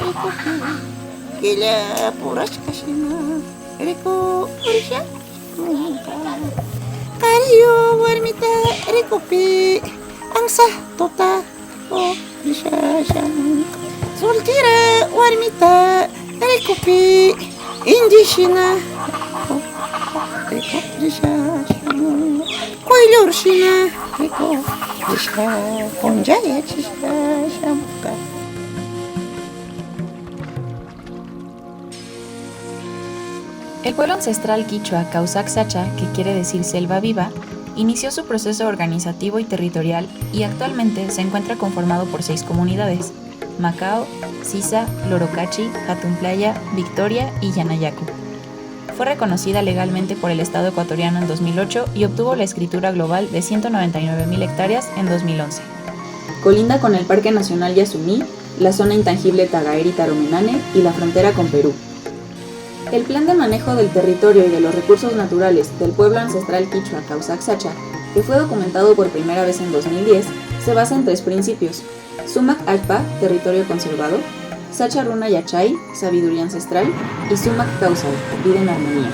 rikupi kila puraskashina riku urisha kariyo warmita rikupi angsa tota o rishashan soltira warmita rikupi indishina riku rishashan koilurshina riku risha konjaya chishamuka. El pueblo ancestral quichua Causac Sacha, que quiere decir selva viva, inició su proceso organizativo y territorial y actualmente se encuentra conformado por 6 comunidades: Macao, Sisa, Lorocachi, Jatunplaya, Victoria y Yanayacu. Fue reconocida legalmente por el Estado ecuatoriano en 2008 y obtuvo la escritura global de 199.000 hectáreas en 2011. Colinda con el Parque Nacional Yasuní, la zona intangible Tagaeri-Taromenane y la frontera con Perú. El Plan de Manejo del Territorio y de los Recursos Naturales del Pueblo Ancestral Quichua Causac Sacha, que fue documentado por primera vez en 2010, se basa en 3 principios: Sumac Alpa, territorio conservado; Sacha Runa Yachay, sabiduría ancestral; y Sumac Causal, vida en armonía.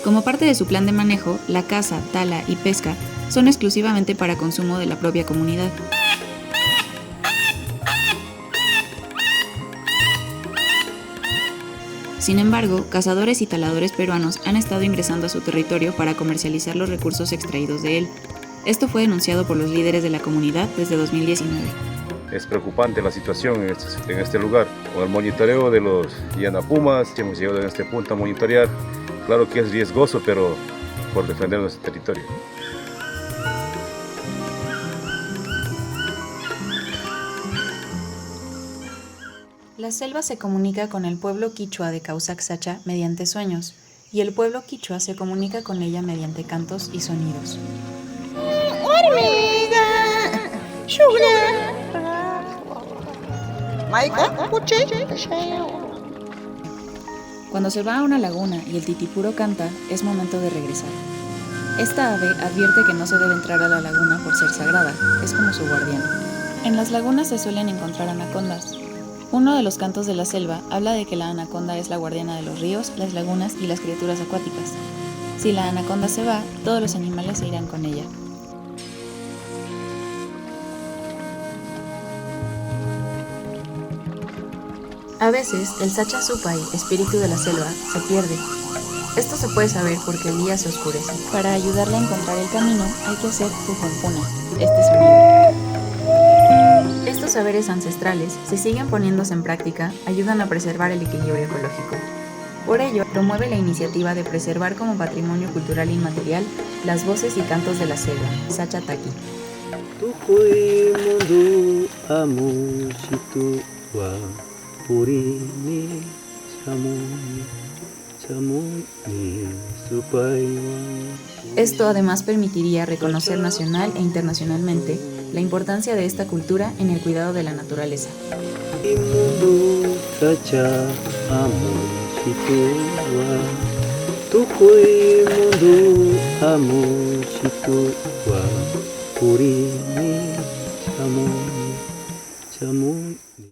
Como parte de su plan de manejo, la caza, tala y pesca son exclusivamente para consumo de la propia comunidad. Sin embargo, cazadores y taladores peruanos han estado ingresando a su territorio para comercializar los recursos extraídos de él. Esto fue denunciado por los líderes de la comunidad desde 2019. Es preocupante la situación en este lugar. Con el monitoreo de los Yanapumas, hemos llegado en este punto a monitorear. Claro que es riesgoso, pero por defender nuestro territorio. La selva se comunica con el pueblo quichua de Causac Sacha mediante sueños, y el pueblo quichua se comunica con ella mediante cantos y sonidos. Hormiga, sugar, maika, puche, Cuando se va a una laguna y el titipuro canta, es momento de regresar. Esta ave advierte que no se debe entrar a la laguna por ser sagrada, es como su guardián. En las lagunas se suelen encontrar anacondas. Uno de los cantos de la selva habla de que la anaconda es la guardiana de los ríos, las lagunas y las criaturas acuáticas. Si la anaconda se va, todos los animales se irán con ella. A veces, el Sacha Supay, espíritu de la selva, se pierde. Esto se puede saber porque el día se oscurece. Para ayudarle a encontrar el camino, hay que hacer pujompuna, este sonido. Estos saberes ancestrales, si siguen poniéndose en práctica, ayudan a preservar el equilibrio ecológico. Por ello, promueve la iniciativa de preservar como patrimonio cultural inmaterial las voces y cantos de la selva, Sacha Taki. Esto además permitiría reconocer nacional e internacionalmente la importancia de esta cultura en el cuidado de la naturaleza.